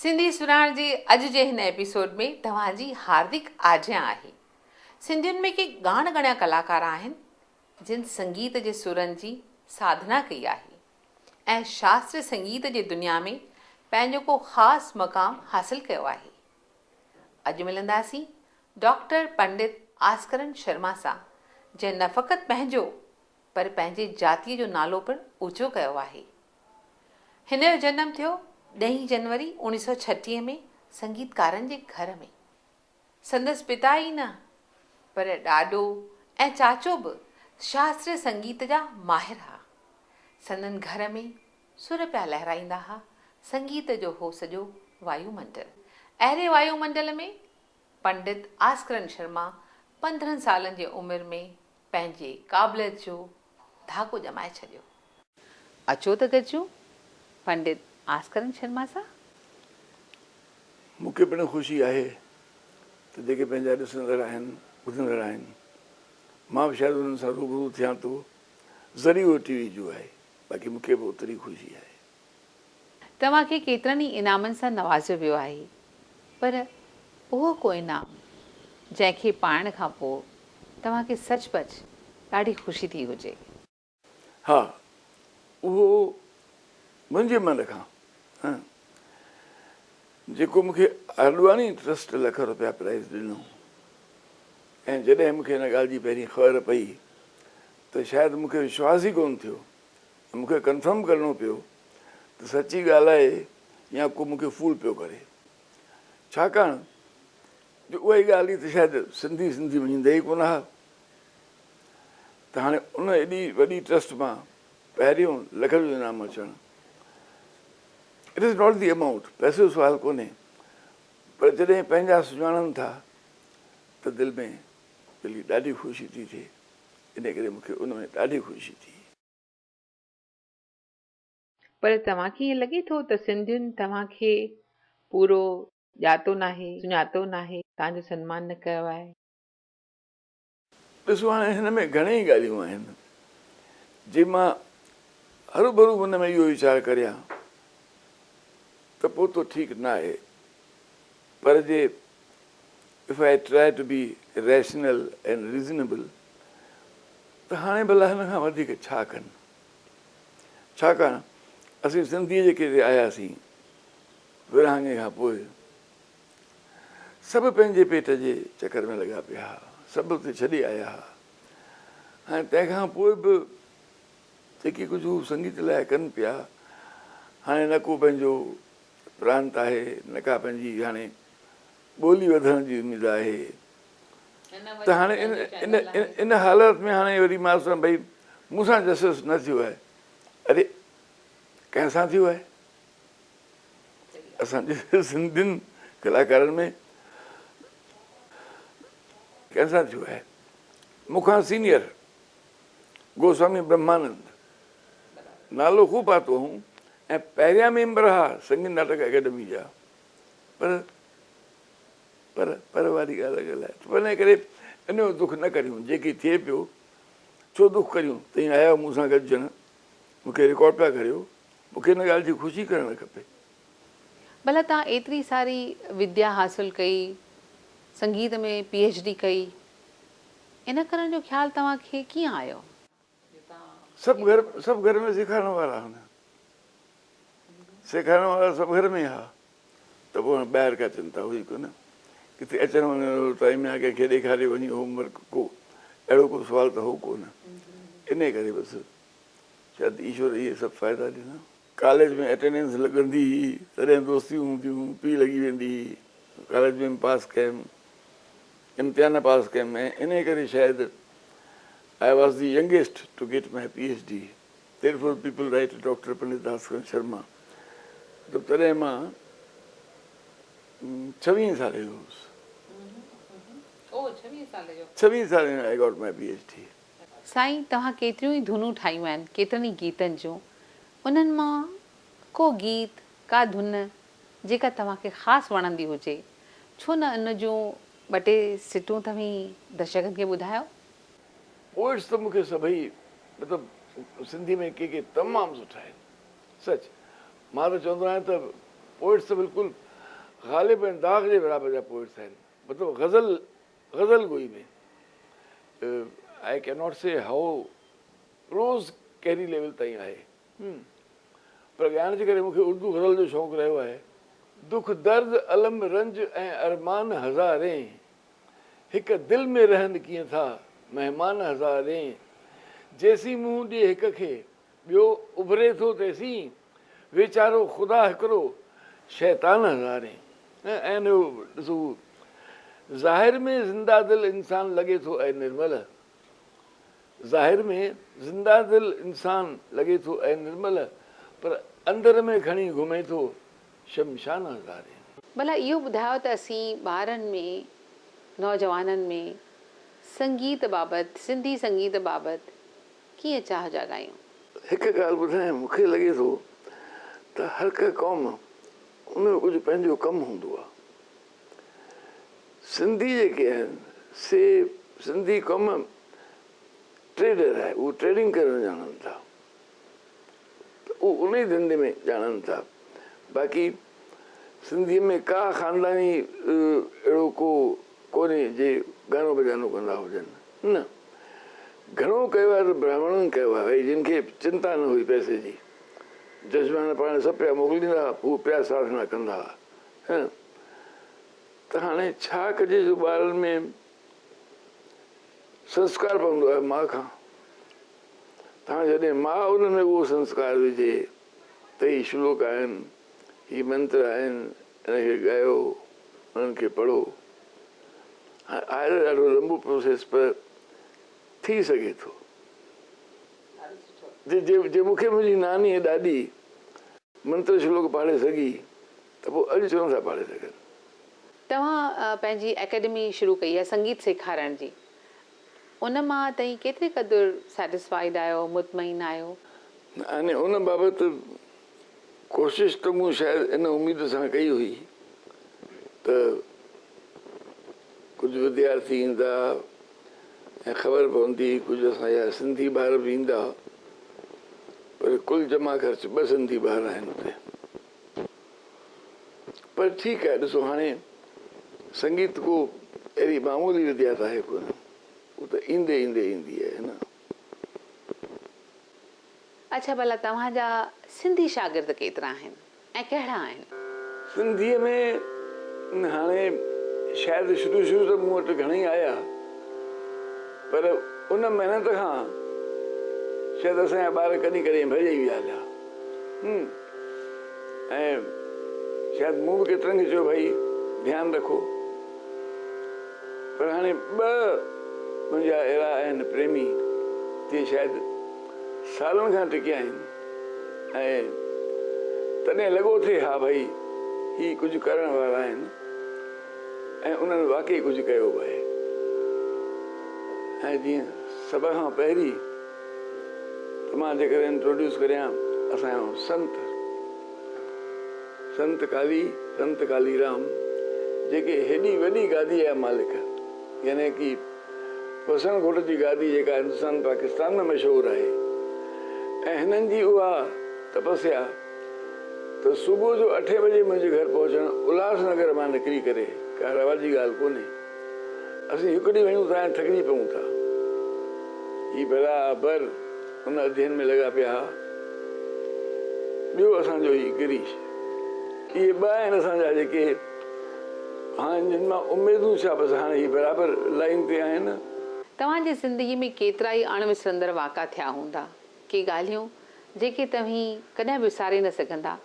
सिंधी सुञाण जे अॼु जे हिन एपिसोड में तव्हांजी हार्दिक आज्ञा आहे। सिंधियुनि में के ॻाण ॻणिया कलाकार आहिनि जिन संगीत जे सुरनि जी साधना कई आहे ऐं शास्त्रीय संगीत जे दुनिया में पंहिंजो को ख़ासि मक़ाम हासिल कयो आहे। अॼु मिलंदासीं डॉक्टर पंडित आस्करन शर्मा सां, जंहिं न फ़क़ति पंहिंजो पर पंहिंजे जातीअ जो नालो पिणु ऊचो कयो आहे। हिन जो जनमु थियो 10 जनवरी 1936 में संगीतकारनि जे घर में। संदसि पिता ई न पर ॾाॾो ऐं चाचो बि शास्त्रीय संगीत जा माहिर हुआ। संदनि घर में सुर पिया लहराईंदा हुआ। संगीत जो हो सॼो वायुमंडल। अहिड़े वायुमंडल में पंडित आस्करन शर्मा 15 सालनि जी उमिरि में पंहिंजे क़ाबिलियत जो धागो ॼमाए छॾियो। अचो त गॾिजूं पंडित आस्करन शर्मा सां। मूंखे पिणु ख़ुशी आहे त जेके पंहिंजा ॾिसंदड़ आहिनि, ॿुधंदड़ आहिनि, मां बि शायदि उन्हनि सां रूबरू थियां थो। ज़रियो टीवी जो आहे, बाक़ी मूंखे बि ओतिरी ख़ुशी आहे। तव्हांखे केतिरनि ई इनामनि सां नवाज़ियो वियो आहे, पर उहो को इनाम जंहिंखे पाइण खां पोइ तव्हांखे सचपच ॾाढी ख़ुशी थी हुजे। हा, उहो मुंहिंजे मन खां जेको मूंखे आडवानी ट्रस्ट लख रुपया प्राइज़ ॾिनो, ऐं जॾहिं मूंखे हिन ॻाल्हि जी पहिरीं ख़बर पई त शायदि मूंखे विश्वास ई कोन थियो, मूंखे कंफर्म करिणो पियो त सची ॻाल्हि आहे या को मूंखे फूल पियो करे। छाकाणि जो उहा ई ॻाल्हि ई त शायदि सिंधी मञींदा ई कोन हुआ। त हाणे उन एॾी वॾी ट्रस्ट मां पहिरियों लख जो इनाम अचणु, it is not the amount, पैसे जो सुवालु कोन्हे, पर जॾहिं पंहिंजा सुञाणनि था त दिलि में दिलि ॾाढी ख़ुशी थी थिए। इन करे मूंखे उन में ॾाढी ख़ुशी थी। पर तव्हांखे ईअं लॻे थो त सिंधियुनि तव्हांखे पूरो ॼातो नाहे, सुञातो नाहे, तव्हांजो सन्मान न कयो आहे? ॾिसो, हाणे हिन में घणेई ॻाल्हियूं आहिनि जे मां हरू भरू हुन में इहो वीचार करियां त पोइ तो ठीकु न आहे। पर जे if I try to be rational and reasonable त हाणे भला हिन खां वधीक छा कनि। छाकाणि असीं सिंधी जेके आयासीं विरहाङे खां पोइ सभु पंहिंजे पेट जे चकर में लॻा पिया हुआ, सभु उते छॾे आया हुआ। हाणे तंहिंखां पोइ बि जेकी कुझु हू संगीत लाइ कनि पिया, हाणे न को पंहिंजो प्रांत आहे, न का पंहिंजी हाणे ॿोली वधण जी उमेदु आहे। त हाणे इन हालत में हाणे वरी मां सोचां भई मूंसां जस्टिस न थियो आहे। अरे कंहिंसां थियो आहे? असांजे सिंधियुनि कलाकारनि में कंहिंसां थियो आहे? मूंखां सीनियर गोस्वामी ब्रह्मानंद, नालो ख़ूब पातो हुअऊं ऐं पहिरियां मेंबर हुआ संगीत नाटक अकेडमी जा। पर वारी ॻाल्हि आहे। पर इन करे इन जो दुख न करियूं, जेकी थिए पियो छो दुख करियूं। तव्हां आया मूंसां गॾिजण, मूंखे रिकॉर्ड पिया करियो, मूंखे हिन ॻाल्हि जी ख़ुशी करणु खपे। भला तव्हां एतिरी सारी विद्या हासिल कई, संगीत में PhD कई, इन करण जो ख़्यालु तव्हांखे कीअं आयो? सभु घर में सेखारण वारा हुआ, सेखारण वारा सभु घर में ई हुआ। त पोइ ॿाहिरि का चिंता हुई कोन, किथे अचणु वञण टाइम या कंहिंखे ॾेखारे वञी होमवर्क को अहिड़ो को सुवाल त हो कोन। इन करे बसि शायदि ईश्वर इहे सभु फ़ाइदा ॾिना। कॉलेज में अटेंडेंस लॻंदी हुई, तॾहिं दोस्तियूं हूंदियूं, पी लॻी वेंदी हुई, कॉलेज में पास कयमि, इम्तिहान पास कयमि। ऐं इन करे शायदि I was the youngest to get my PhD. Therefore people write Dr. Pandit Askarn Sharma. तो तॾहिं मां 26 साल जो हुउसि। 26 साल में I got my PhD. साईं, तव्हां केतिरियूं ई धुनूं ठाहियूं आहिनि, केतिरनि ई गीतनि जूं, उन्हनि मां को गीत, का धुन जेका तव्हांखे ख़ासि वणंदी हुजे, छो न इन जूं ॿ टे सिटूं तव्हीं दर्शकनि खे ॿुधायो? पोइट्स त मूंखे सभई मतिलबु सिंधी में के तमामु सुठा आहिनि। सच मां त चवंदो आहियां त पोइट्स त बिल्कुलु ग़ालिब ऐं दाग़ जे बराबरि जा पोइट्स आहिनि, मतिलबु ग़ज़ल गोई में आई कैन नॉट से हाउ रोज़ कहिड़ी लेवल ताईं आहे, पर ॻाइण जे करे मूंखे उर्दू ग़ज़ल जो शौक़ु रहियो आहे। दुख दर्द अलम रंज ऐं अरमान हज़ारे, हिकु दिलि में रहनि कीअं था महिमान हज़ारे, जेसीं मुंहुं ॾिए हिक खे ॿियो उभरे थो तेसीं, वीचारो ख़ुदा हिकिड़ो शैतान हज़ारे। ऐं ॾिसो ज़ाहिर में ज़िंदा दिलि इंसानु लॻे थो ऐं निर्मल, ज़ाहिर में ज़िंदा दिलि इंसानु लॻे थो ऐं निर्मल, पर अंदर में खणी घुमे थो शमशान हज़ारे। भला इहो ॿुधायो त असीं ॿारनि में नौजवाननि में संगीत बाबति, सिंधी संगीत बाबति कीअं चाह जाॻायूं? हिकु ॻाल्हि ॿुधायां, मूंखे लॻे थो त हर का क़ौम उनजो कुझु पंहिंजो कमु हूंदो आहे। सिंधी जेके आहिनि से सिंधी क़ौम ट्रेडर आहे, उहे ट्रेडिंग करणु ॼाणनि था, उन ई धंधे में ॼाणनि था। बाक़ी सिंधीअ में का ख़ानदानी अहिड़ो कोन्हे जे गानो बजानो कंदा हुजनि, न घणो कयो आहे त ब्राह्मणनि कयो आहे, भई जिन खे चिंता न हुई पैसे जी, जजमान पाण सभु पिया मोकिलींदा, हू पिया साधना कंदा हुआ। त हाणे छा कजे जो ॿारनि में संस्कार पवंदो आहे माउ खां, तव्हां जॾहिं माउ उन में उहो संस्कार विझे त ही श्लोक आहिनि, ही मंत्र आहिनि, हिनखे ॻायो, उन्हनि खे पढ़ो। आहे ॾाढो लंबो प्रोसेस, पर थी सघे थो। जे मूंखे मुंहिंजी नानी ऐं ॾाॾी मंत्र श्लोक पाढ़े सघी त पोइ अॼु छो नथा पाढ़े सघनि। तव्हां पंहिंजी एकेडमी शुरू कई आहे संगीत सेखारण जी, उन मां ताईं केतिरे क़दुरु सेटिस्फाइड आहियो, मुतमइन आहियो? हाणे उन बाबति कोशिशि त मूं शायदि इन उमेद सां कई हुई त कुझु विद्यार्थी ईंदा ऐं ख़बर पवंदी, कुझु असांजा सिंधी ॿार बि ईंदा, पर कुल जमा ख़र्च 2 सिंधी ॿार आहिनि हुते। पर ठीकु आहे, ॾिसो हाणे संगीत को अहिड़ी मामूली विद्या त आहे कोन, उहो त ईंदे ईंदे ईंदी आहे न। अच्छा, भला तव्हांजा सिंधी शागिर्द केतिरा आहिनि ऐं कहिड़ा आहिनि? सिंधीअ में हाणे शायदि शुरू त मूं वटि घणेई आया, पर उन महिनत खां शायदि असांजा ॿार कॾहिं कॾहिं भॼी विया हलिया। ऐं शायदि मूं बि केतिरनि खे चयो भई ध्यानु रखो, पर हाणे 2 मुंहिंजा अहिड़ा आहिनि प्रेमी जे शायदि सालनि खां टिकिया आहिनि, ऐं तॾहिं लॻो थिए हा भई ही कुझु करण वारा आहिनि, ऐं उन्हनि वाकई कुझु कयो बि आहे। ऐं जीअं सभ खां पहिरीं त मां जेकर इंट्रोड्यूस करियां असांजो संत कालीराम, जेके हेॾी वॾी गादी जा मालिक, यानी की वसण घोट जी गादी जेका हिंदुस्तान पाकिस्तान में मशहूरु आहे, ऐं हिननि जी उहा तपस्या त सुबुह जो 8 बजे मुंहिंजे घर पहुचणु, उल्हासनगर मां निकिरी करे, का रवाजी ॻाल्हि कोन्हे। असीं हिकु ॾींहुं वञूं था ऐं थकिजी पऊं था, ही बराबरि हुन अध्ययन में लॻा पिया हुआ। ॿियो असांजो ही गिरीश, इहे 2 आहिनि असांजा जेके हाणे जिन मां उमेदूं छा, बसि हाणे ही बराबरि लाइन ते आहिनि। तव्हांजी ज़िंदगी में केतिरा ई अणविसरंदड़ वाक़ा थिया हूंदा, के ॻाल्हियूं जेके तव्हीं कॾहिं विसारे न सघंदा,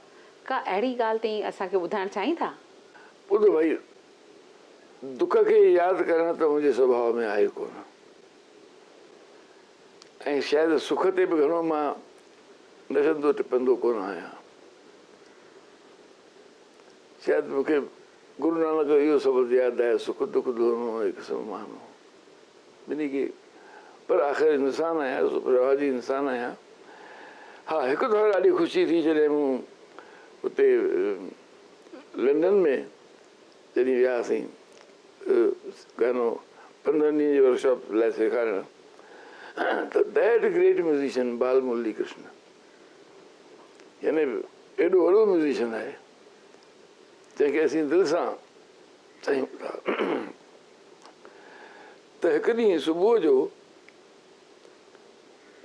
का अहिड़ी ॻाल्हि तव्हीं असांखे ॿुधाइणु चाहींदा? ॿुधो भई, दुख खे यादि करणु त मुंहिंजे स्वभाव में आहे कोन, ऐं शायदि सुख ते बि घणो मां नचंदो टिपंदो कोन आहियां। शायदि मूंखे गुरु नानक जो इहो सबक़ यादि आहे, सुख दुख दोनों एक समान, ॿिन्ही खे, पर आख़िर इंसान आहियां, रवाजी इंसान आहियां। हा, हिकु दफ़ो ॾाढी ख़ुशी थी जॾहिं मूं उते लंडन में जॾहिं वियासीं गानो 15 ॾींहं जी वर्कशॉप लाइ सेखारणु, त दैट ग्रेट म्यूज़िशियन बाल मुरली कृष्ण, यानी एॾो वॾो म्यूज़िशियन आहे जंहिंखे असीं दिलि सां चाहियूं था। त हिकु ॾींहुं सुबुह जो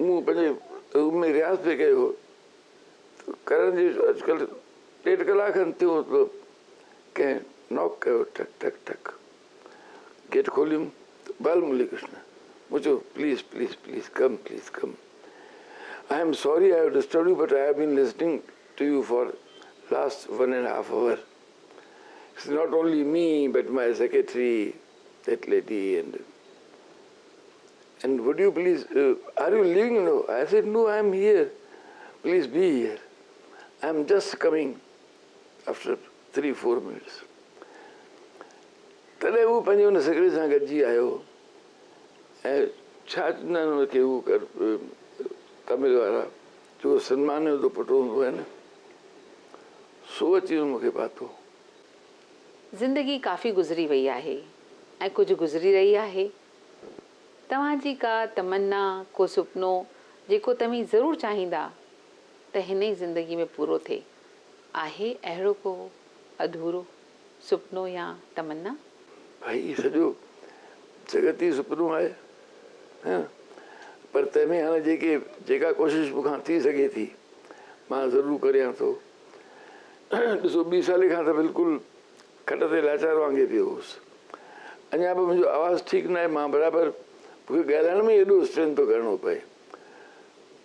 मूं पंहिंजे रूम में रियाज़ पे कयो, करण जी अॼुकल्ह 1.5 कलाक खनि थियो त कंहिं नॉक कयो, ठक ठक ठक, गेट खोलियुमि त बाल मुरली कृष्ण। मूं चयो प्लीज़ प्लीज़ प्लीज़ कम, प्लीज़ कम। I am sorry I have disturbed you, but I have been listening to you for last 1.5 hours. It's not only me, but my secretary, that lady, and would you please, are you leaving now? I said, no, I am here. Please be here. I am just coming after 3-4 minutes. तॾहिं हू पंहिंजे हुन secretary सां गॾिजी आयो ऐं छा चवंदा आहिनि हुनखे, हू कर तमिल वारा, जो सन्मान जो दुपटो हूंदो आहे न, सो अची मूंखे पातो। ज़िंदगी काफ़ी गुज़री वई आहे ऐं कुझु गुज़री रही आहे। तव्हांजी का तमन्ना, को सुपिनो जेको तव्हीं ज़रूरु चाहींदा त हिन ई ज़िंदगी में पूरो थिए, आहे अहिड़ो को अधूरो सुपिनो या तमन्ना? भाई सॼो जगत ई सुपिनो आहे, पर तंहिंमें हाणे जेका कोशिशि मूंखां थी सघे थी मां ज़रूरु करियां थो। ॾिसो 2 साले खां त बिल्कुलु खट ते लाचार वांगुरु पियो हुउसि। अञा बि मुंहिंजो आवाज़ु ठीकु न आहे, मां बराबरि, मूंखे ॻाल्हाइण में एॾो स्ट्रेंथ थो करिणो पए,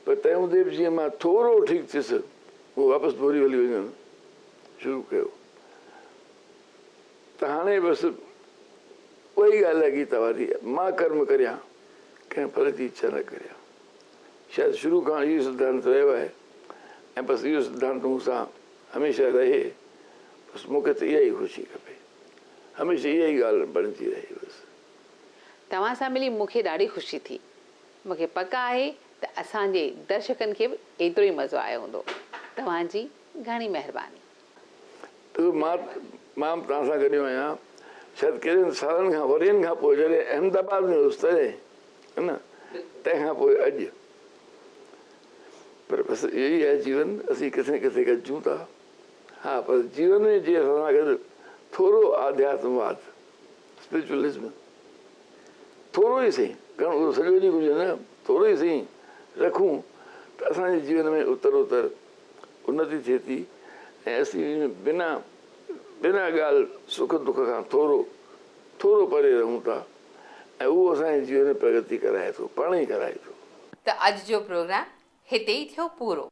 पर तंहिं हूंदे बि जीअं मां थोरो ठीकु थियुसि, पोइ वापसि दोरी हली वञणु शुरू कयो। त हाणे बसि उहा ई ॻाल्हि आहे गीता वारी, मां कर्म करियां, कंहिं फल जी इच्छा न करियां। शायदि शुरू खां इहो सिद्धांत रहियो आहे ऐं बसि इहो सिद्धांत मूं सां हमेशह रहे। बसि मूंखे त इहा ई ख़ुशी खपे, हमेशह इहा ई ॻाल्हि बणिजी रहे। बसि तव्हां सां मिली मूंखे ॾाढी ख़ुशी थी। मूंखे पक आहे त असांजे दर्शकनि खे बि एतिरो ई मज़ो आयो हूंदो। तव्हांजी घणी महिरबानी। त मां तव्हां सां गॾु आहियां शायदि केतिरनि सालनि खां, वरियनि खां पोइ, जॾहिं अहमदाबाद में हुउसि तॾहिं, है न, तंहिंखां पोइ अॼु। पर बसि इहो ई आहे जीवन, असीं किथे किथे गॾिजूं था। हा, पर जीवन में जीअं असां गॾु थोरो आध्यात्मवाद, स्पिरिचुअलिज्म, थोरो ई सही, घणो सॼो ॾींहुं कुझु न, थोरो ई सही रखूं त असांजे जीवन में उत्तर उन्नति थिए थी ऐं असीं बिना ॻाल्हि सुख दुख खां थोरो परे रहूं था ऐं उहो असांजे जीवन में प्रगति कराए थो, पाण ई कराए थो। त अॼु जो प्रोग्राम हिते ई थियो पूरो।